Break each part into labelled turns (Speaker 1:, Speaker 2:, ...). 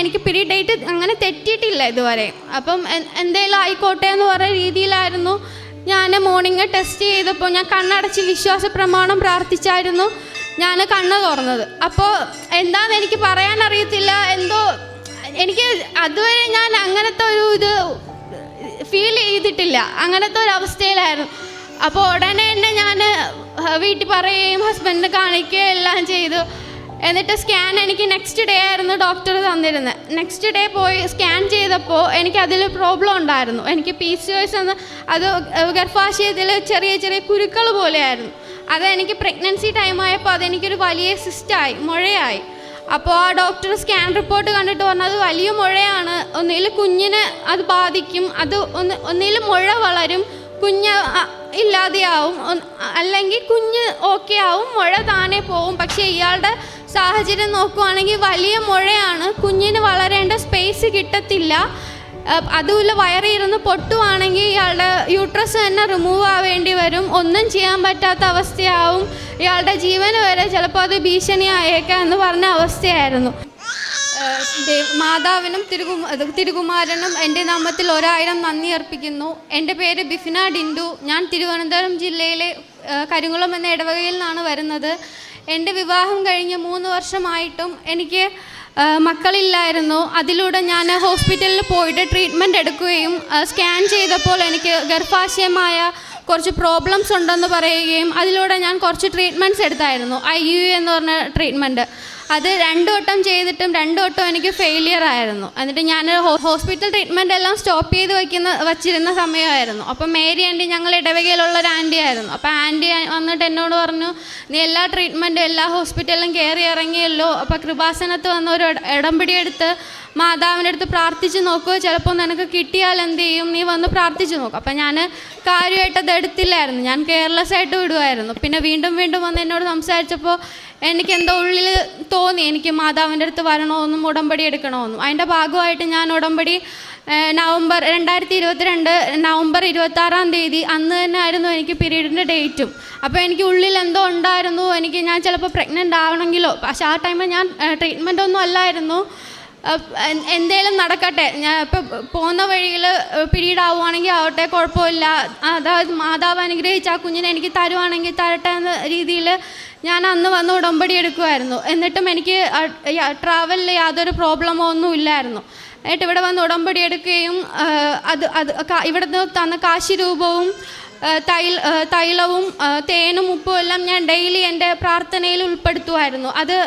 Speaker 1: എനിക്ക് period date അങ്ങനെ തെറ്റിയിട്ടില്ല ഇതുവരെ. അപ്പം എന്തെങ്കിലും ആയിക്കോട്ടെ എന്ന് പറയുന്ന രീതിയിലായിരുന്നു ഞാൻ മോർണിംഗ് ടെസ്റ്റ് ചെയ്തപ്പോൾ ഞാൻ കണ്ണടച്ച് വിശ്വാസ പ്രമാണം പ്രാർത്ഥിച്ചായിരുന്നു ഞാൻ കണ്ണ് തുറന്നത്. അപ്പോൾ എന്താണെന്ന് എനിക്ക് പറയാൻ അറിയത്തില്ല, എന്തോ എനിക്ക് അതുവരെ ഞാൻ അങ്ങനത്തെ ഒരു ഇത് ഫീൽ ചെയ്തിട്ടില്ല, അങ്ങനത്തെ ഒരു അവസ്ഥയിലായിരുന്നു. അപ്പോൾ ഉടനെ തന്നെ ഞാൻ വീട്ടിൽ പറയുകയും ഹസ്ബൻഡിനെ കാണിക്കുകയും എല്ലാം ചെയ്തു. എന്നിട്ട് സ്കാൻ എനിക്ക് നെക്സ്റ്റ് ഡേ ആയിരുന്നു ഡോക്ടർ തന്നിരുന്നത്. നെക്സ്റ്റ് ഡേ പോയി സ്കാൻ ചെയ്തപ്പോൾ എനിക്കതിൽ പ്രോബ്ലം ഉണ്ടായിരുന്നു. എനിക്ക് PCOS എന്ന് അത് ഗർഭാശയത്തിൽ ചെറിയ ചെറിയ കുരുക്കൾ പോലെയായിരുന്നു. അത് എനിക്ക് പ്രഗ്നൻസി ടൈമായപ്പോൾ അതെനിക്കൊരു വലിയ സിസ്റ്റായി, മുഴയായി. അപ്പോൾ ആ ഡോക്ടർ സ്കാൻ റിപ്പോർട്ട് കണ്ടിട്ട് പറഞ്ഞത് അത് വലിയ മുഴയാണ്, ഒന്നിൽ കുഞ്ഞിനെ അത് ബാധിക്കും, അത് ഒന്നിൽ മുഴ വളരും, കുഞ്ഞ് ഇല്ലാതെയാവും, അല്ലെങ്കിൽ കുഞ്ഞ് ഓക്കെ ആവും, മുഴ താനെ പോവും. പക്ഷേ ഇയാളുടെ സാഹചര്യം നോക്കുവാണെങ്കിൽ വലിയ മുഴയാണ്, കുഞ്ഞിന് വളരേണ്ട സ്പേസ് കിട്ടത്തില്ല. അതുമില്ല വയറിയിരുന്ന് പൊട്ടുവാണെങ്കിൽ ഇയാളുടെ യൂട്രസ് തന്നെ റിമൂവ് ആവേണ്ടി വരും, ഒന്നും ചെയ്യാൻ പറ്റാത്ത അവസ്ഥയാവും, ഇയാളുടെ ജീവന് വരെ ചിലപ്പോൾ അത് ഭീഷണിയായേക്കാം എന്ന് പറഞ്ഞ അവസ്ഥയായിരുന്നു. മാതാവിനും തിരുകുമാരനും എൻ്റെ നാമത്തിൽ 1000 നന്ദി അർപ്പിക്കുന്നു. എൻ്റെ പേര് ബിഫിന ഡിൻഡു. ഞാൻ തിരുവനന്തപുരം ജില്ലയിലെ കരിങ്കുളം എന്ന ഇടവകയിൽ നിന്നാണ് വരുന്നത്. എൻ്റെ വിവാഹം കഴിഞ്ഞ് 3 വർഷമായിട്ടും എനിക്ക് മക്കളില്ലായിരുന്നു. അതിലൂടെ ഞാൻ ഹോസ്പിറ്റലിൽ പോയിട്ട് ട്രീറ്റ്മെൻറ്റ് എടുക്കുകയും സ്കാൻ ചെയ്തപ്പോൾ എനിക്ക് ഗർഭാശയമായ കുറച്ച് പ്രോബ്ലംസ് ഉണ്ടെന്ന് പറയുകയും അതിലൂടെ ഞാൻ കുറച്ച് ട്രീറ്റ്മെൻറ്റ്സ് എടുത്തായിരുന്നു. IUI എന്ന് പറഞ്ഞ ട്രീറ്റ്മെൻറ്റ്. അത് 2 വട്ടം ചെയ്തിട്ടും 2 വട്ടം എനിക്ക് ഫെയിലിയർ ആയിരുന്നു. എന്നിട്ട് ഞാൻ ഹോസ്പിറ്റൽ ട്രീറ്റ്മെൻറ്റ് എല്ലാം സ്റ്റോപ്പ് ചെയ്ത് വച്ചിരുന്ന സമയമായിരുന്നു. അപ്പം മേരി ആൻറ്റി ഞങ്ങൾ ഇടവകയിലുള്ള ഒരു ആൻറ്റി ആയിരുന്നു. അപ്പോൾ ആൻറ്റി വന്നിട്ട് എന്നോട് പറഞ്ഞു, നീ എല്ലാ ട്രീറ്റ്മെൻറ്റും എല്ലാ ഹോസ്പിറ്റലിലും കയറി ഇറങ്ങിയല്ലോ, അപ്പോൾ കൃപാസനത്ത് വന്ന ഒരു ഇടംപിടിയെടുത്ത് മാതാവിൻ്റെ അടുത്ത് പ്രാർത്ഥിച്ച് നോക്കുക, ചിലപ്പോൾ നിനക്ക് കിട്ടിയാൽ എന്ത് ചെയ്യും, നീ വന്ന് പ്രാർത്ഥിച്ച് നോക്കും. അപ്പം ഞാൻ കാര്യമായിട്ടത് എടുത്തില്ലായിരുന്നു, ഞാൻ കെയർലെസ് ആയിട്ട് വിടുമായിരുന്നു. പിന്നെ വീണ്ടും വന്ന് എന്നോട് സംസാരിച്ചപ്പോൾ എനിക്കെന്തോ ഉള്ളിൽ തോന്നി, എനിക്ക് മാതാവിൻ്റെ അടുത്ത് വരണമെന്നും ഉടമ്പടി എടുക്കണമെന്നും. അതിൻ്റെ ഭാഗമായിട്ട് ഞാൻ ഉടമ്പടി 2022 നവംബർ 26-ാം തീയതി അന്ന് തന്നെ ആയിരുന്നു എനിക്ക് പീരീഡിൻ്റെ ഡേറ്റും. അപ്പോൾ എനിക്ക് ഉള്ളിൽ എന്തോ ഉണ്ടായിരുന്നു, ഞാൻ ചിലപ്പോൾ പ്രഗ്നൻ്റ് ആവണമെങ്കിലോ. പക്ഷേ ആ ടൈമിൽ ഞാൻ ട്രീറ്റ്മെൻ്റ് ഒന്നും അല്ലായിരുന്നു, എന്തേലും നടക്കട്ടെ, ഞാൻ ഇപ്പോൾ പോകുന്ന വഴിയിൽ പീരീഡ് ആവുകയാണെങ്കിൽ ആവട്ടെ, കുഴപ്പമില്ല, അതായത് മാതാവ് അനുഗ്രഹിച്ച് ആ കുഞ്ഞിനെ എനിക്ക് തരുവാണെങ്കിൽ തരട്ടെ എന്ന രീതിയിൽ ഞാൻ അന്ന് വന്ന് ഉടമ്പടി എടുക്കുമായിരുന്നു. എന്നിട്ടും എനിക്ക് ട്രാവലിൽ യാതൊരു പ്രോബ്ലമോ ഒന്നും ഇല്ലായിരുന്നു. എന്നിട്ട് ഇവിടെ വന്ന് ഉടമ്പടി എടുക്കുകയും ഇവിടെ നിന്ന് തന്ന കാശി രൂപവും തൈലവും തേനും ഉപ്പും എല്ലാം ഞാൻ ഡെയിലി എൻ്റെ പ്രാർത്ഥനയിൽ ഉൾപ്പെടുത്തുമായിരുന്നു. അത്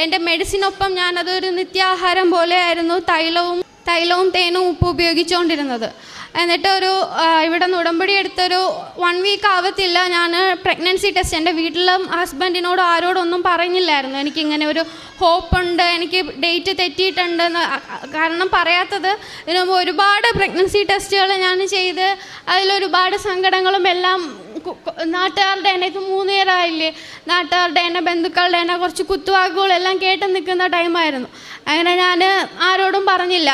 Speaker 1: എൻ്റെ മെഡിസിനൊപ്പം ഞാനതൊരു നിത്യാഹാരം പോലെയായിരുന്നു തൈലവും തേനും ഉപ്പും ഉപയോഗിച്ചുകൊണ്ടിരുന്നത്. എന്നിട്ട് ഇവിടെ നിന്ന് ഉടമ്പടി എടുത്തൊരു 1 വീക്ക് ആവത്തില്ല ഞാൻ പ്രഗ്നൻസി ടെസ്റ്റ് എൻ്റെ വീട്ടിലും ഹസ്ബൻഡിനോടും ആരോടൊന്നും പറഞ്ഞില്ലായിരുന്നു. എനിക്കിങ്ങനെ ഒരു ഹോപ്പുണ്ട്, എനിക്ക് ഡേറ്റ് തെറ്റിയിട്ടുണ്ടെന്ന്. കാരണം പറയാത്തത്, ഇതിനു മുമ്പ് ഒരുപാട് പ്രഗ്നൻസി ടെസ്റ്റുകൾ ഞാൻ ചെയ്ത് അതിലൊരുപാട് സങ്കടങ്ങളും എല്ലാം നാട്ടുകാരുടെ തന്നെ, ഇത് 3 ഇയറായില്ലേ, നാട്ടുകാരുടെ തന്നെ ബന്ധുക്കളുടെ തന്നെ കുറച്ച് കുത്തുവാക്കുകളെല്ലാം കേട്ട് നിൽക്കുന്ന ടൈമായിരുന്നു. അങ്ങനെ ഞാൻ ആരോടും പറഞ്ഞില്ല.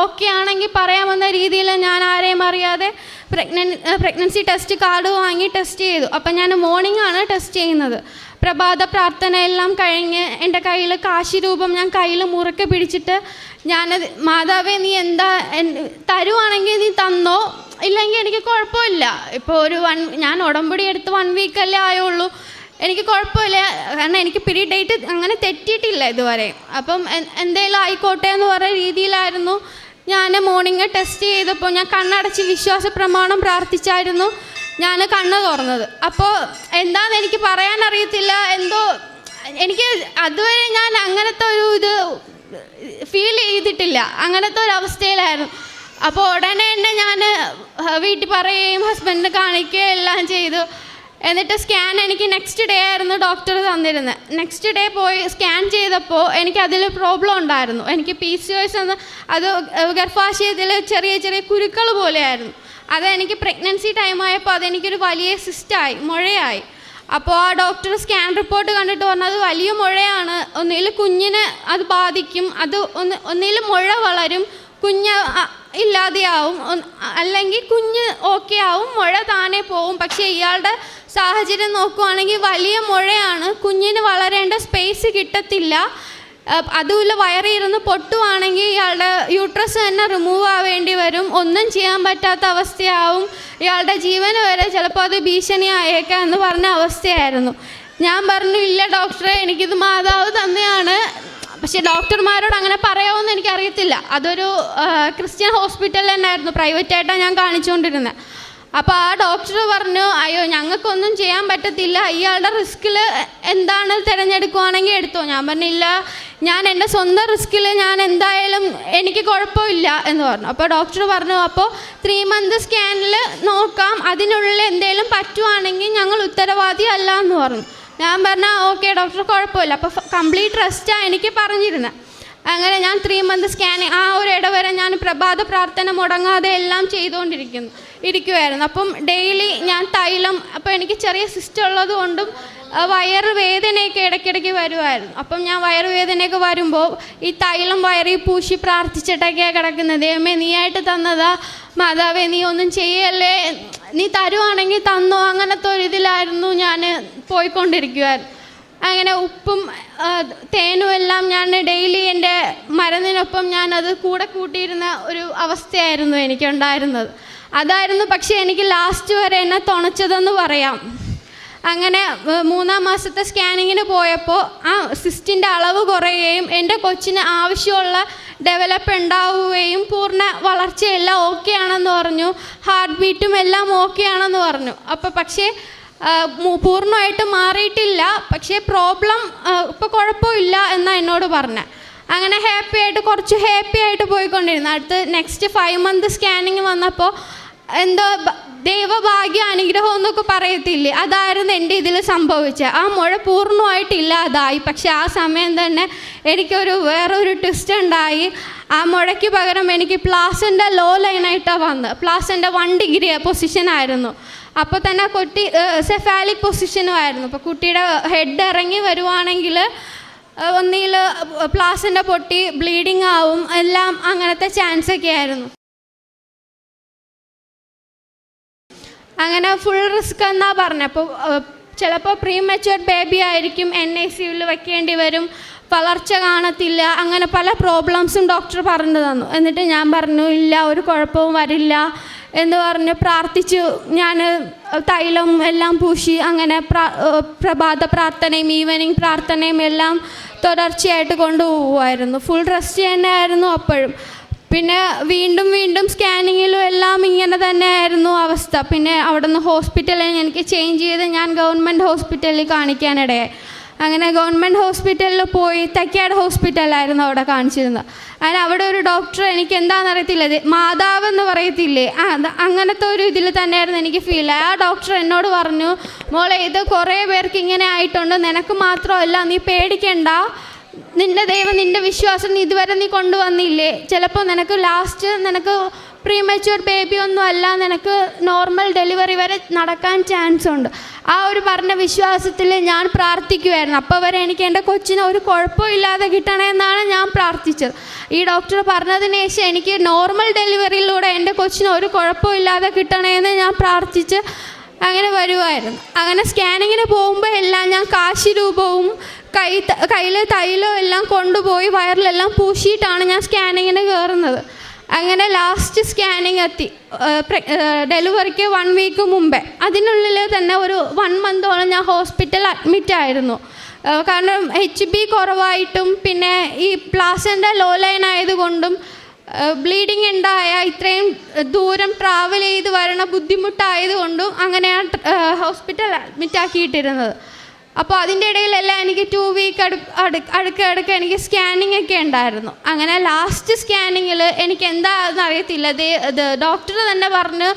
Speaker 1: ഓക്കെ ആണെങ്കിൽ പറയാമെന്ന രീതിയിൽ ഞാൻ ആരെയും അറിയാതെ പ്രഗ്നൻസി ടെസ്റ്റ് കാർഡ് വാങ്ങി ടെസ്റ്റ് ചെയ്തു. അപ്പം ഞാൻ മോർണിംഗാണ് ടെസ്റ്റ് ചെയ്യുന്നത്. പ്രഭാത പ്രാർത്ഥനയെല്ലാം കഴിഞ്ഞ് എൻ്റെ കയ്യിൽ കാശി രൂപം ഞാൻ കയ്യിൽ മുറുക്കെ പിടിച്ചിട്ട് മാതാവേ നീ എന്താ തരുവാണെങ്കിൽ നീ തന്നോ, ഇല്ലെങ്കിൽ എനിക്ക് കുഴപ്പമില്ല. ഇപ്പോൾ ഞാൻ ഉടമ്പടി എടുത്ത് 1 വീക്കല്ലേ ആയുള്ളൂ, എനിക്ക് കുഴപ്പമില്ല, കാരണം എനിക്ക് പീരീഡ് ഡേറ്റ് അങ്ങനെ തെറ്റിയിട്ടില്ല ഇതുവരെ. അപ്പം എന്തെങ്കിലും ആയിക്കോട്ടെ എന്ന് പറയുന്ന രീതിയിലായിരുന്നു ഞാൻ മോർണിംഗ് ടെസ്റ്റ് ചെയ്തപ്പോൾ ഞാൻ കണ്ണടച്ച് വിശ്വാസ പ്രമാണം പ്രാർത്ഥിച്ചായിരുന്നു ഞാൻ കണ്ണ് തുറന്നത്. അപ്പോൾ എന്താണെന്ന് എനിക്ക് പറയാൻ അറിയത്തില്ല, എന്തോ എനിക്ക് അതുവരെ ഞാൻ അങ്ങനത്തെ ഒരു ഇത് ഫീൽ ചെയ്തിട്ടില്ല, അങ്ങനത്തെ ഒരു അവസ്ഥയിലായിരുന്നു. അപ്പോൾ ഉടനെ തന്നെ ഞാൻ വീട്ടിൽ പറയുകയും ഹസ്ബൻഡിനെ കാണിക്കുകയും എല്ലാം ചെയ്തു. എന്നിട്ട് സ്കാൻ എനിക്ക് നെക്സ്റ്റ് ഡേ ആയിരുന്നു ഡോക്ടർ തന്നിരുന്നത്. നെക്സ്റ്റ് ഡേ പോയി സ്കാൻ ചെയ്തപ്പോൾ എനിക്കതിൽ പ്രോബ്ലം ഉണ്ടായിരുന്നു. എനിക്ക് PCOS എന്ന് അത് ഗർഭാശയത്തിൽ ചെറിയ ചെറിയ കുരുക്കൾ പോലെയായിരുന്നു. അത് എനിക്ക് പ്രഗ്നൻസി ടൈമായപ്പോൾ അതെനിക്കൊരു വലിയ സിസ്റ്റായി, മുഴയായി. അപ്പോൾ ആ ഡോക്ടർ സ്കാൻ റിപ്പോർട്ട് കണ്ടിട്ട് പറഞ്ഞത് അത് വലിയ മുഴയാണ്, ഒന്നിൽ കുഞ്ഞിനെ അത് ബാധിക്കും, അത് ഒന്നിൽ മുഴ വളരും, കുഞ്ഞ് ഇല്ലാതെയാവും, അല്ലെങ്കിൽ കുഞ്ഞ് ഓക്കെ ആവും, മുഴ താനെ പോവും. പക്ഷേ ഇയാളുടെ സാഹചര്യം നോക്കുവാണെങ്കിൽ വലിയ മുഴയാണ്, കുഞ്ഞിന് വളരേണ്ട സ്പേസ് കിട്ടത്തില്ല. അതുമില്ല വയറിയിരുന്ന് പൊട്ടുവാണെങ്കിൽ ഇയാളുടെ യൂട്രസ് തന്നെ റിമൂവ് ആവേണ്ടി വരും, ഒന്നും ചെയ്യാൻ പറ്റാത്ത അവസ്ഥയാവും, ഇയാളുടെ ജീവന് വരെ ചിലപ്പോൾ അത് ഭീഷണിയായേക്കാം എന്ന് പറഞ്ഞ അവസ്ഥയായിരുന്നു. ഞാൻ പറഞ്ഞു ഇല്ല ഡോക്ടറെ, എനിക്കിത് മാതാവ് തന്നെയാണ്. പക്ഷേ ഡോക്ടർമാരോട് അങ്ങനെ പറയാമെന്ന് എനിക്കറിയത്തില്ല. അതൊരു ക്രിസ്ത്യൻ ഹോസ്പിറ്റലിൽ തന്നെയായിരുന്നു, പ്രൈവറ്റായിട്ടാണ് ഞാൻ കാണിച്ചുകൊണ്ടിരുന്നത്. അപ്പോൾ ആ ഡോക്ടർ പറഞ്ഞു അയ്യോ ഞങ്ങൾക്കൊന്നും ചെയ്യാൻ പറ്റത്തില്ല, ഇയാളുടെ റിസ്കിൽ എന്താണ് തിരഞ്ഞെടുക്കുവാണെങ്കിൽ എടുത്തോ. ഞാൻ പറഞ്ഞില്ല, ഞാൻ എൻ്റെ സ്വന്തം റിസ്കിൽ ഞാൻ എന്തായാലും എനിക്ക് കുഴപ്പമില്ല എന്ന് പറഞ്ഞു. അപ്പോൾ ഡോക്ടർ പറഞ്ഞു അപ്പോൾ 3 month സ്കാനിൽ നോക്കാം, അതിനുള്ളിൽ എന്തെങ്കിലും പറ്റുവാണെങ്കിൽ ഞങ്ങൾ ഉത്തരവാദി അല്ല എന്ന് പറഞ്ഞു. ഞാൻ പറഞ്ഞാൽ ഓക്കെ ഡോക്ടർ കുഴപ്പമില്ല. അപ്പോൾ കംപ്ലീറ്റ് റെസ്റ്റാണ് എനിക്ക് പറഞ്ഞിരുന്നത്. അങ്ങനെ ഞാൻ 3 month സ്കാനിങ് ആ ഒരു ഇടവരെ ഞാൻ പ്രഭാത പ്രാർത്ഥന മുടങ്ങാതെ എല്ലാം ഇരിക്കുമായിരുന്നു. അപ്പം ഡെയിലി ഞാൻ തൈലം, അപ്പോൾ എനിക്ക് ചെറിയ സിസ്റ്റം ഉള്ളത് കൊണ്ടും വയറുവേദനയൊക്കെ ഇടയ്ക്കിടയ്ക്ക് വരുമായിരുന്നു. അപ്പം ഞാൻ വയറുവേദനയൊക്കെ വരുമ്പോൾ ഈ തൈലം വയറിൽ പൂശി പ്രാർത്ഥിച്ചിട്ടൊക്കെയാണ് കിടക്കുന്നത്. ദൈവമേ നീയായിട്ട് തന്നതാ, മാതാവേ നീ ഒന്നും ചെയ്യല്ലേ, നീ തരുവാണെങ്കിൽ തന്നോ, അങ്ങനത്തെ ഒരു ഇതിലായിരുന്നു ഞാൻ പോയിക്കൊണ്ടിരിക്കുമായിരുന്നു. അങ്ങനെ ഉപ്പും തേനും എല്ലാം ഞാൻ ഡെയിലി എൻ്റെ മരുന്നിനൊപ്പം ഞാനത് കൂടെ കൂട്ടിയിരുന്ന ഒരു അവസ്ഥയായിരുന്നു എനിക്കുണ്ടായിരുന്നത്. അതായിരുന്നു പക്ഷേ എനിക്ക് ലാസ്റ്റ് വരെ എന്നെ തുണച്ചതെന്ന് പറയാം. അങ്ങനെ 3-ാം മാസത്തെ സ്കാനിങ്ങിന് പോയപ്പോൾ ആ സിസ്റ്റിൻ്റെ അളവ് കുറയുകയും എൻ്റെ കൊച്ചിന് ആവശ്യമുള്ള ഡെവലപ്പ് ഉണ്ടാവുകയും പൂർണ്ണ വളർച്ചയെല്ലാം ഓക്കെ ആണെന്ന് പറഞ്ഞു, ഹാർട്ട് ബീറ്റും എല്ലാം ഓക്കെ ആണെന്ന് പറഞ്ഞു. അപ്പോൾ പക്ഷേ പൂർണ്ണമായിട്ട് മാറിയിട്ടില്ല, പക്ഷേ പ്രോബ്ലം ഇപ്പോൾ കുഴപ്പമില്ല എന്നാണ് എന്നോട് പറഞ്ഞത്. അങ്ങനെ കുറച്ച് ഹാപ്പി ആയിട്ട് പോയിക്കൊണ്ടിരുന്നു. അടുത്ത് നെക്സ്റ്റ് 5 month സ്കാനിങ് വന്നപ്പോൾ എന്തോ ദൈവഭാഗ്യ അനുഗ്രഹം എന്നൊക്കെ പറയത്തില്ലേ, അതായിരുന്നു എൻ്റെ ഇതിൽ സംഭവിച്ചത്. ആ മുഴ പൂർണ്ണമായിട്ടില്ലാതായി. പക്ഷെ ആ സമയം തന്നെ എനിക്കൊരു വേറൊരു ട്വിസ്റ്റ് ഉണ്ടായി. ആ മുഴയ്ക്ക് പകരം എനിക്ക് പ്ലാസൻ്റെ ലോ ലൈനായിട്ടാണ് വന്നത്. പ്ലാസൻ്റെ 1 degree പൊസിഷനായിരുന്നു. അപ്പോൾ തന്നെ കുട്ടി സെഫാലിക് പൊസിഷനുമായിരുന്നു. അപ്പോൾ കുട്ടിയുടെ ഹെഡ് ഇറങ്ങി വരുവാണെങ്കിൽ ഒന്നിൽ പ്ലാസൻ്റെ പൊട്ടി ബ്ലീഡിങ് ആവും, എല്ലാം അങ്ങനത്തെ ചാൻസൊക്കെ ആയിരുന്നു. അങ്ങനെ ഫുൾ റിസ്ക് എന്നാണ് പറഞ്ഞത്. അപ്പോൾ ചിലപ്പോൾ പ്രീമച്യൂർ ബേബി ആയിരിക്കും, NICUവിൽ വയ്ക്കേണ്ടി വരും, വളർച്ച കാണത്തില്ല, അങ്ങനെ പല പ്രോബ്ലംസും ഡോക്ടർ പറഞ്ഞു തന്നു. എന്നിട്ട് ഞാൻ പറഞ്ഞു ഇല്ല ഒരു കുഴപ്പവും വരില്ല എന്ന് പറഞ്ഞ് പ്രാർത്ഥിച്ചു. ഞാൻ തൈലം എല്ലാം പൂശി അങ്ങനെ പ്രഭാത പ്രാർത്ഥനയും ഈവനിങ് പ്രാർത്ഥനയും എല്ലാം തുടർച്ചയായിട്ട് കൊണ്ടുപോകുമായിരുന്നു. ഫുൾ റെസ്റ്റ് തന്നെയായിരുന്നു അപ്പോഴും. പിന്നെ വീണ്ടും സ്കാനിങ്ങിലും എല്ലാം ഇങ്ങനെ തന്നെയായിരുന്നു അവസ്ഥ. പിന്നെ അവിടെ നിന്ന് ഹോസ്പിറ്റലിൽ എനിക്ക് ചേഞ്ച് ചെയ്ത് ഞാൻ ഗവൺമെൻറ് ഹോസ്പിറ്റലിൽ കാണിക്കാനിടയായി. അങ്ങനെ ഗവൺമെൻറ് ഹോസ്പിറ്റലിൽ പോയി, തൈക്കാട് ഹോസ്പിറ്റലായിരുന്നു അവിടെ കാണിച്ചിരുന്നത്. അങ്ങനെ അവിടെ ഒരു ഡോക്ടർ, എനിക്ക് എന്താണെന്നറിയത്തില്ല, മാതാവ് എന്ന് പറയത്തില്ലേ, അങ്ങനത്തെ ഒരു ഇതിൽ തന്നെയായിരുന്നു എനിക്ക് ഫീൽ. ആ ഡോക്ടർ എന്നോട് പറഞ്ഞു മോളെ ഇത് കുറേ പേർക്ക് ഇങ്ങനെ ആയിട്ടുണ്ട്, നിനക്ക് മാത്രമല്ല, നീ പേടിക്കണ്ട, നിൻ്റെ ദൈവം നിൻ്റെ വിശ്വാസം ഇതുവരെ നീ കൊണ്ടുവന്നില്ലേ, ചിലപ്പോൾ നിനക്ക് പ്രീമച്യൂർ ബേബി ഒന്നും അല്ല, നിനക്ക് നോർമൽ ഡെലിവറി വരെ നടക്കാൻ ചാൻസ് ഉണ്ട്. ആ ഒരു പറഞ്ഞ വിശ്വാസത്തിൽ ഞാൻ പ്രാർത്ഥിക്കുമായിരുന്നു. അപ്പോൾ വരെ എനിക്ക് എൻ്റെ കൊച്ചിന് ഒരു കുഴപ്പമില്ലാതെ കിട്ടണമെന്നാണ് ഞാൻ പ്രാർത്ഥിച്ചത്. ഈ ഡോക്ടർ പറഞ്ഞതിന് ശേഷം എനിക്ക് നോർമൽ ഡെലിവറിയിലൂടെ എൻ്റെ കൊച്ചിന് ഒരു കുഴപ്പമില്ലാതെ കിട്ടണമെന്ന് ഞാൻ പ്രാർത്ഥിച്ച് അങ്ങനെ വരുമായിരുന്നു. അങ്ങനെ സ്കാനിങ്ങിന് പോകുമ്പോൾ എല്ലാം ഞാൻ കാശി രൂപവും കയ്യിൽ തൈലവും എല്ലാം കൊണ്ടുപോയി വയറിലെല്ലാം പൂശിയിട്ടാണ് ഞാൻ സ്കാനിങ്ങിന് കയറുന്നത്. അങ്ങനെ ലാസ്റ്റ് സ്കാനിങ് എത്തി, ഡെലിവറിക്ക് 1 week മുമ്പേ. അതിനുള്ളിൽ തന്നെ ഒരു 1 monthോളം ഞാൻ ഹോസ്പിറ്റലിൽ അഡ്മിറ്റായിരുന്നു. കാരണം HB കുറവായിട്ടും പിന്നെ ഈ പ്ലാസൻ്റെ ലോ ലൈൻ ആയതുകൊണ്ടും ബ്ലീഡിങ് ഉണ്ടായ ഇത്രയും ദൂരം ട്രാവൽ ചെയ്ത് വരണ ബുദ്ധിമുട്ടായതുകൊണ്ടും അങ്ങനെയാണ് ഹോസ്പിറ്റൽ അഡ്മിറ്റാക്കിയിട്ടിരുന്നത്. അപ്പോൾ അതിൻ്റെ ഇടയിലെല്ലാം എനിക്ക് 2 week അടുക്ക എനിക്ക് സ്കാനിങ് ഒക്കെ ഉണ്ടായിരുന്നു. അങ്ങനെ ലാസ്റ്റ് സ്കാനിങ്ങിൽ എനിക്ക് എന്താണെന്ന് അറിയത്തില്ല, ഡോക്ടർ തന്നെ പറഞ്ഞു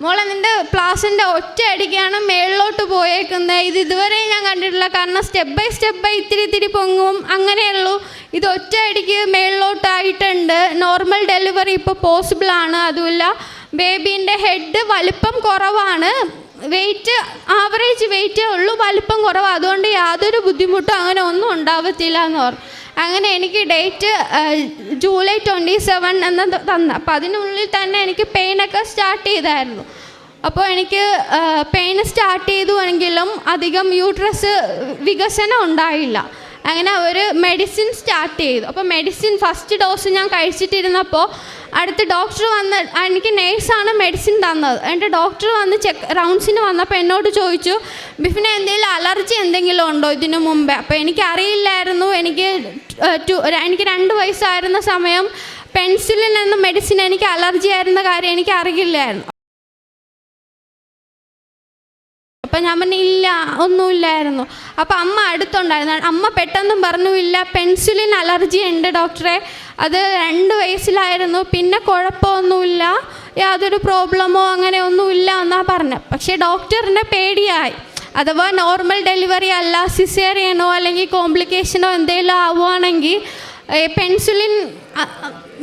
Speaker 1: മോളെ നിൻ്റെ പ്ലാസൻ്റെ ഒറ്റ അടിക്കാണ് മേളിലോട്ട് പോയേക്കുന്നത്, ഇതുവരെ ഞാൻ കണ്ടിട്ടില്ല, കാരണം സ്റ്റെപ്പ് ബൈ ഇത്തിരി പൊങ്ങും അങ്ങനെയുള്ളൂ, ഇത് ഒറ്റ അടിക്ക് മേളിലോട്ടായിട്ടുണ്ട്, നോർമൽ ഡെലിവറി ഇപ്പോൾ പോസിബിളാണ്, അതുമില്ല ബേബീൻ്റെ ഹെഡ് വലിപ്പം കുറവാണ്, വെയിറ്റ് ആവറേജ് വെയിറ്റേ ഉള്ളൂ, വലിപ്പം കുറവ്, അതുകൊണ്ട് യാതൊരു ബുദ്ധിമുട്ടും അങ്ങനെ ഒന്നും ഉണ്ടാവത്തില്ല എന്ന് പറഞ്ഞു. അങ്ങനെ എനിക്ക് ഡേറ്റ് July 27 എന്ന് തന്ന. അപ്പോൾ അതിനുള്ളിൽ തന്നെ എനിക്ക് പെയിനൊക്കെ സ്റ്റാർട്ട് ചെയ്തായിരുന്നു. അപ്പോൾ എനിക്ക് പെയിൻ സ്റ്റാർട്ട് ചെയ്തുവെങ്കിലും അധികം യൂട്രസ് വികസനം ഉണ്ടായില്ല. അങ്ങനെ ഒരു മെഡിസിൻ സ്റ്റാർട്ട് ചെയ്തു. അപ്പോൾ മെഡിസിൻ ഫസ്റ്റ് ഡോസ് ഞാൻ കഴിച്ചിട്ടിരുന്നപ്പോൾ അടുത്ത് ഡോക്ടർ വന്ന്, എനിക്ക് നേഴ്സാണ് മെഡിസിൻ തന്നത്. എൻ്റെ ഡോക്ടർ വന്ന് റൗണ്ട്സിന് വന്നപ്പോൾ എന്നോട് ചോദിച്ചു, ബിഫിന് എന്തെങ്കിലും അലർജി എന്തെങ്കിലും ഉണ്ടോ ഇതിനു മുമ്പേ? അപ്പോൾ എനിക്കറിയില്ലായിരുന്നു. എനിക്ക് 2 വയസ്സായിരുന്ന സമയം പെൻസിലിൻ എന്ന മെഡിസിൻ എനിക്ക് അലർജി ആയിരുന്ന കാര്യം എനിക്ക് അറിയില്ലായിരുന്നു. അപ്പം ഞാൻ പറഞ്ഞു ഇല്ല, ഒന്നുമില്ലായിരുന്നു. അപ്പം അമ്മ അടുത്തുണ്ടായിരുന്നു. അമ്മ പെട്ടെന്നും പറഞ്ഞു, ഇല്ല പെൻസിലിൻ അലർജി ഉണ്ട് ഡോക്ടറെ, അത് 2 വയസ്സിലായിരുന്നു, പിന്നെ കുഴപ്പമൊന്നുമില്ല, യാതൊരു പ്രോബ്ലമോ അങ്ങനെ ഒന്നുമില്ല എന്നാണ് പറഞ്ഞത്. പക്ഷേ ഡോക്ടറിൻ്റെ പേടിയായി, അഥവാ നോർമൽ ഡെലിവറി അല്ല സിസേറിയനോ അല്ലെങ്കിൽ കോംപ്ലിക്കേഷനോ എന്തെങ്കിലും ആവുകയാണെങ്കിൽ പെൻസിലിൻ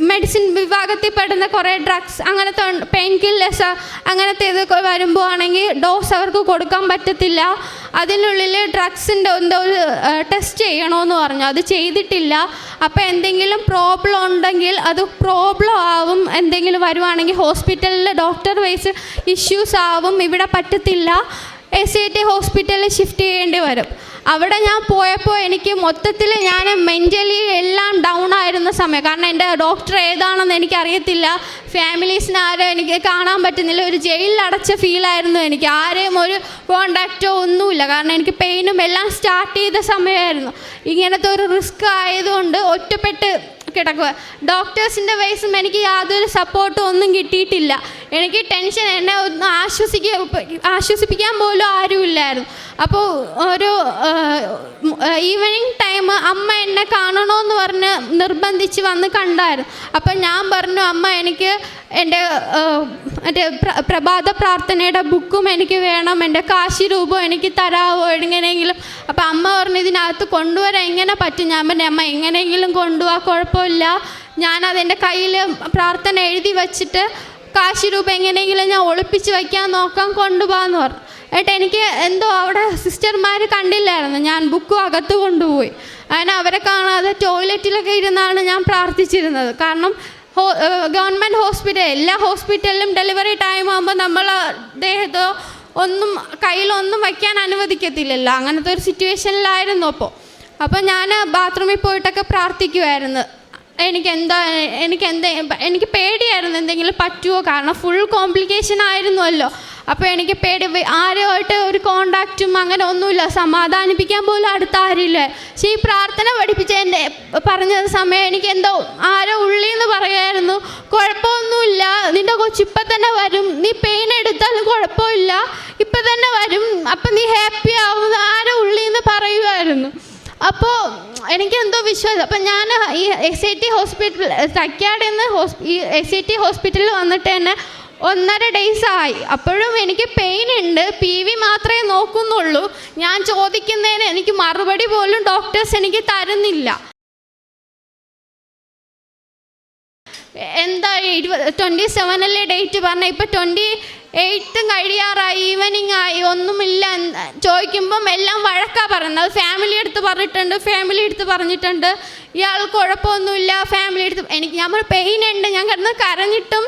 Speaker 1: മെഡിസിൻ വിഭാഗത്തിൽ പെടുന്ന കുറേ ഡ്രഗ്സ്, അങ്ങനത്തെ പെയിൻ കില്ലേഴ്സ് അങ്ങനത്തെ ഇത് വരുമ്പോൾ ആണെങ്കിൽ ഡോസ് അവർക്ക് കൊടുക്കാൻ പറ്റത്തില്ല. അതിനുള്ളിൽ ഡ്രഗ്സിൻ്റെ എന്തോ ഒരു ടെസ്റ്റ് ചെയ്യണമെന്ന് പറഞ്ഞു. അത് ചെയ്തിട്ടില്ല. അപ്പോൾ എന്തെങ്കിലും പ്രോബ്ലം ഉണ്ടെങ്കിൽ അത് പ്രോബ്ലം ആവും. എന്തെങ്കിലും വരുവാണെങ്കിൽ ഹോസ്പിറ്റലിൽ ഡോക്ടർ വൈസ് ഇഷ്യൂസ് ആവും. ഇവിടെ പറ്റത്തില്ല, SAT ഹോസ്പിറ്റലിൽ ഷിഫ്റ്റ് ചെയ്യേണ്ടി വരും. അവിടെ ഞാൻ പോയപ്പോൾ എനിക്ക് മൊത്തത്തിൽ ഞാൻ മെൻ്റലി എല്ലാം ഡൗൺ ആയിരുന്ന സമയം. കാരണം എൻ്റെ ഡോക്ടർ ഏതാണെന്ന് എനിക്കറിയത്തില്ല, ഫാമിലീസിന് ആരും എനിക്ക് കാണാൻ പറ്റുന്നില്ല. ഒരു ജയിലിൽ അടച്ച ഫീലായിരുന്നു എനിക്ക്. ആരെയും ഒരു കോണ്ടാക്റ്റോ ഒന്നുമില്ല. കാരണം എനിക്ക് പെയിനും എല്ലാം സ്റ്റാർട്ട് ചെയ്ത സമയമായിരുന്നു. ഇങ്ങനത്തെ ഒരു റിസ്ക് ആയതുകൊണ്ട് ഒറ്റപ്പെട്ട് കിടക്കുക. ഡോക്ടേഴ്സിൻ്റെ വയസ്സും എനിക്ക് യാതൊരു സപ്പോർട്ടും ഒന്നും കിട്ടിയിട്ടില്ല. എനിക്ക് ടെൻഷൻ, എന്നെ ഒന്ന് ആശ്വസിപ്പിക്കാൻ പോലും ആരുമില്ലായിരുന്നു. അപ്പോൾ ഒരു ഈവനിങ് ടൈം അമ്മ എന്നെ കാണണമെന്ന് പറഞ്ഞ് നിർബന്ധിച്ച് വന്ന് കണ്ടായിരുന്നു. അപ്പം ഞാൻ പറഞ്ഞു, അമ്മ എനിക്ക് എൻ്റെ പ്രഭാത പ്രാർത്ഥനയുടെ ബുക്കും എനിക്ക് വേണം, എൻ്റെ കാശി രൂപം എനിക്ക് തരാമോ എങ്ങനെയെങ്കിലും. അപ്പം അമ്മ പറഞ്ഞു, ഇതിനകത്ത് കൊണ്ടുവരാൻ എങ്ങനെ പറ്റും? ഞാൻ പറഞ്ഞു, അമ്മ എങ്ങനെയെങ്കിലും കൊണ്ടുപോകാൻ കുഴപ്പമില്ല, ഞാനതെൻ്റെ കയ്യിൽ പ്രാർത്ഥന എഴുതി വച്ചിട്ട് കാശി രൂപ എങ്ങനെയെങ്കിലും ഞാൻ ഒളിപ്പിച്ച് വയ്ക്കാൻ നോക്കാം, കൊണ്ടുപോകാമെന്ന് പറഞ്ഞു. എന്നിട്ട് എനിക്ക് എന്തോ അവിടെ സിസ്റ്റർമാർ കണ്ടില്ലായിരുന്നു. ഞാൻ ബുക്കും അകത്ത് കൊണ്ടുപോയി. അങ്ങനെ അവരെ കാണാതെ ടോയ്ലറ്റിലൊക്കെ ഇരുന്നാണ് ഞാൻ പ്രാർത്ഥിച്ചിരുന്നത്. കാരണം ഗവൺമെൻറ് ഹോസ്പിറ്റൽ, എല്ലാ ഹോസ്പിറ്റലിലും ഡെലിവറി ടൈം ആകുമ്പോൾ നമ്മൾ ദേഹത്തോ ഒന്നും കയ്യിലൊന്നും വയ്ക്കാൻ അനുവദിക്കത്തില്ലല്ലോ. അങ്ങനത്തെ ഒരു സിറ്റുവേഷനിലായിരുന്നു. അപ്പോൾ ഞാൻ ബാത്റൂമിൽ പോയിട്ടൊക്കെ പ്രാർത്ഥിക്കുമായിരുന്നു. എനിക്ക് പേടിയായിരുന്നു എന്തെങ്കിലും പറ്റുമോ, കാരണം ഫുൾ കോംപ്ലിക്കേഷൻ ആയിരുന്നുവല്ലോ. അപ്പോൾ എനിക്ക് പേടി, ആരുമായിട്ട് ഒരു കോണ്ടാക്റ്റും അങ്ങനെ ഒന്നുമില്ല, സമാധാനിപ്പിക്കാൻ പോലും അടുത്ത ആരില്ല. പക്ഷേ ഈ പ്രാർത്ഥന പറഞ്ഞ സമയം എനിക്ക് എന്തോ ആരോ ഉള്ളിൽ നിന്ന് പറയുമായിരുന്നു, കുഴപ്പമൊന്നുമില്ല, നിൻ്റെ കൊച്ചിപ്പം തന്നെ വരും, നീ പെയിൻ എടുത്താലും കുഴപ്പമില്ല, ഇപ്പം തന്നെ വരും, അപ്പം നീ ഹാപ്പി ആവും, ആരോ ഉള്ളിൽ നിന്ന് പറയുമായിരുന്നു. അപ്പോൾ എനിക്കെന്തോ വിശ്വാസം. അപ്പം ഞാൻ ഈ SAT ഹോസ്പിറ്റൽ തൈക്കാടിൽ നിന്ന് SAT ഹോസ്പിറ്റലിൽ വന്നിട്ട് തന്നെ 1.5 days ആയി. അപ്പോഴും എനിക്ക് പെയിൻ ഉണ്ട്. PV മാത്രമേ നോക്കുന്നുള്ളൂ. ഞാൻ ചോദിക്കുന്നതിന് എനിക്ക് മറുപടി പോലും ഡോക്ടേഴ്സ് എനിക്ക് തരുന്നില്ല. എന്താ 27 ഡേറ്റ് പറഞ്ഞ, ഇപ്പം 28 കഴിയാറായി, ഈവനിങ് ആയി, ഒന്നുമില്ല. ചോദിക്കുമ്പം എല്ലാം വഴക്കാണ് പറയുന്നത്. ഫാമിലി അടുത്ത് പറഞ്ഞിട്ടുണ്ട്, ഇയാൾ കുഴപ്പമൊന്നുമില്ല, ഫാമിലി അടുത്ത്. ഞാൻ പെയിൻ ഉണ്ട്, ഞാൻ കിടന്ന് കരഞ്ഞിട്ടും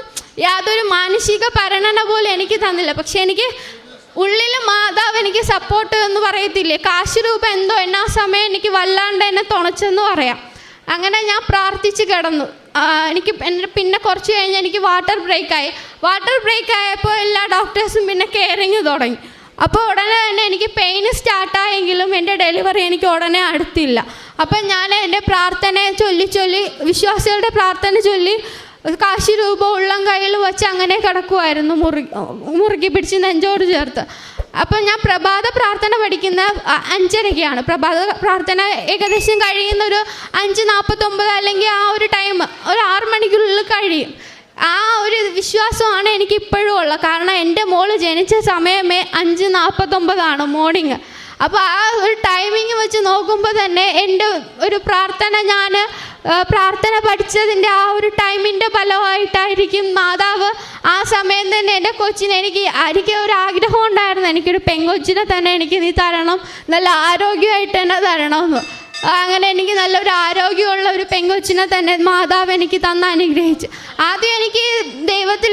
Speaker 1: യാതൊരു മാനസിക പരിഗണന പോലും എനിക്ക് തന്നില്ല. പക്ഷെ എനിക്ക് ഉള്ളിൽ മാതാവ് എനിക്ക് സപ്പോർട്ട് എന്ന് പറയത്തില്ലേ, കാശ് രൂപ എന്തോ എന്നാ സമയം എനിക്ക് വല്ലാണ്ട് എന്നെ തുണച്ചെന്ന് പറയാം. അങ്ങനെ ഞാൻ പ്രാർത്ഥിച്ച് കിടന്നു. പിന്നെ കുറച്ച് കഴിഞ്ഞ് എനിക്ക് വാട്ടർ ബ്രേക്ക് ആയപ്പോൾ എല്ലാ ഡോക്ടേഴ്സും പിന്നെ കെയറിങ് തുടങ്ങി. അപ്പോൾ ഉടനെ തന്നെ എനിക്ക് പെയിൻ സ്റ്റാർട്ടായെങ്കിലും എൻ്റെ ഡെലിവറി എനിക്ക് ഉടനെ അടുത്തില്ല. അപ്പം ഞാൻ എൻ്റെ പ്രാർത്ഥനയെ ചൊല്ലി വിശ്വാസികളുടെ പ്രാർത്ഥന ചൊല്ലി കാശി രൂപ ഉള്ളം കയ്യിൽ വെച്ച് അങ്ങനെ കിടക്കുമായിരുന്നു, മുറുക്കി പിടിച്ച് നെഞ്ചോട് ചേർത്ത്. അപ്പം ഞാൻ പ്രഭാത പ്രാർത്ഥന പഠിക്കുന്ന 5:30-ക്കാണ്. പ്രഭാത പ്രാർത്ഥന ഏകദേശം കഴിയുന്ന ഒരു 5:49 അല്ലെങ്കിൽ ആ ഒരു ടൈം, ഒരു 6 മണിക്കുള്ളിൽ കഴിയും. ആ ഒരു വിശ്വാസമാണ് എനിക്ക് ഇപ്പോഴും ഉള്ളത്. കാരണം എൻ്റെ മോള് ജനിച്ച സമയമേ 5:49 മോർണിംഗ്. അപ്പോൾ ആ ഒരു ടൈമിങ് വെച്ച് നോക്കുമ്പോൾ തന്നെ എൻ്റെ ഒരു പ്രാർത്ഥന, ഞാൻ പ്രാർത്ഥന പഠിച്ചതിൻ്റെ ആ ഒരു ടൈമിൻ്റെ ഫലമായിട്ടായിരിക്കും മാതാവ് ആ സമയം തന്നെ എൻ്റെ കൊച്ചിനെ എനിക്ക് ഒരു ആഗ്രഹം ഉണ്ടായിരുന്നു, എനിക്കൊരു പെങ്കൊച്ചിനെ തന്നെ എനിക്ക് നീ തരണം, നല്ല ആരോഗ്യമായിട്ട് തന്നെ തരണമെന്ന്. അങ്ങനെ എനിക്ക് നല്ലൊരു ആരോഗ്യമുള്ള ഒരു പെങ്കൊച്ചിനെ തന്നെ മാതാവ് എനിക്ക് തന്ന് അനുഗ്രഹിച്ച്. ആദ്യം എനിക്ക് ദൈവത്തിൽ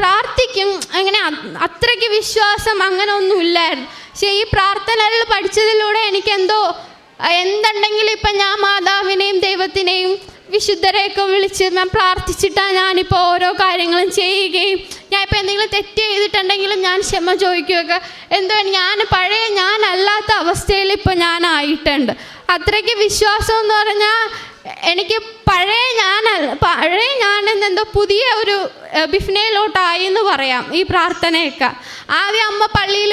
Speaker 1: പ്രാർത്ഥിക്കും, അങ്ങനെ അത്രയ്ക്ക് വിശ്വാസം അങ്ങനെ ഒന്നും ഇല്ലായിരുന്നു. പക്ഷേ ഈ പ്രാർത്ഥനകൾ പഠിച്ചതിലൂടെ എനിക്കെന്തോ എന്തുണ്ടെങ്കിലും ഇപ്പം ഞാൻ മാതാവിനെയും ദൈവത്തിനെയും വിശുദ്ധരെയൊക്കെ വിളിച്ച് ഞാൻ പ്രാർത്ഥിച്ചിട്ടാണ് ഞാനിപ്പോൾ ഓരോ കാര്യങ്ങളും ചെയ്യുകയും ഞാൻ ഇപ്പോൾ എന്തെങ്കിലും തെറ്റ് ചെയ്തിട്ടുണ്ടെങ്കിലും ഞാൻ ക്ഷമ ചോദിക്കുകയൊക്കെ എന്തോ പഴയ ഞാനല്ലാത്ത അവസ്ഥയിൽ ഇപ്പോൾ ഞാനായിട്ടുണ്ട്. അത്രയ്ക്ക് വിശ്വാസം എന്ന് പറഞ്ഞാൽ എനിക്ക് പഴയ ഞാനെന്നെന്തോ പുതിയ ഒരു ബിഫ്നയിലോട്ടായി എന്ന് പറയാം ഈ പ്രാർത്ഥനയൊക്കെ. ആദ്യം അമ്മ പള്ളിയിൽ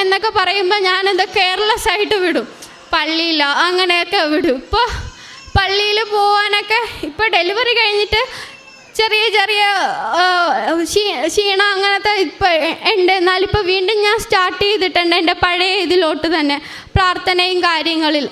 Speaker 1: എന്നൊക്കെ പറയുമ്പോൾ ഞാനെന്തോ കെയർലെസ് ആയിട്ട് വിടും, പള്ളിയില്ല അങ്ങനെയൊക്കെ വിടും. ഇപ്പോൾ പള്ളിയിൽ പോകാനൊക്കെ ഇപ്പോൾ ഡെലിവറി കഴിഞ്ഞിട്ട് ചെറിയ ക്ഷീണം അങ്ങനത്തെ ഇപ്പോൾ ഉണ്ട്. എന്നാലിപ്പോൾ വീണ്ടും ഞാൻ സ്റ്റാർട്ട് ചെയ്തിട്ടുണ്ട് എൻ്റെ പഴയ ഇതിലോട്ട് തന്നെ പ്രാർത്ഥനയും കാര്യങ്ങളിൽ.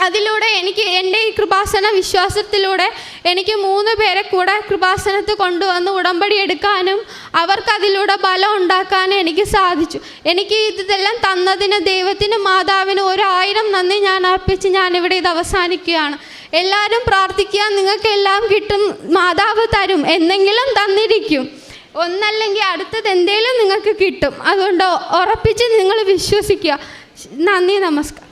Speaker 1: അതിലൂടെ എനിക്ക് എൻ്റെ ഈ കൃപാസന വിശ്വാസത്തിലൂടെ എനിക്ക് 3 പേരെ കൂടെ കൃപാസനത്ത് കൊണ്ടുവന്ന് ഉടമ്പടി എടുക്കാനും അവർക്കതിലൂടെ ബലം ഉണ്ടാക്കാനും എനിക്ക് സാധിച്ചു. എനിക്ക് ഇതെല്ലാം തന്നതിന് ദൈവത്തിനും മാതാവിനും 1000 നന്ദി ഞാൻ അർപ്പിച്ച് ഞാനിവിടെ ഇത് അവസാനിക്കുകയാണ്. എല്ലാവരും പ്രാർത്ഥിക്കുക, നിങ്ങൾക്കെല്ലാം കിട്ടും, മാതാവ് തരും, എന്തെങ്കിലും തന്നിരിക്കും. ഒന്നല്ലെങ്കിൽ അടുത്തത് എന്തെങ്കിലും നിങ്ങൾക്ക് കിട്ടും. അതുകൊണ്ട് ഉറപ്പിച്ച് നിങ്ങൾ വിശ്വസിക്കുക. നന്ദി, നമസ്കാരം.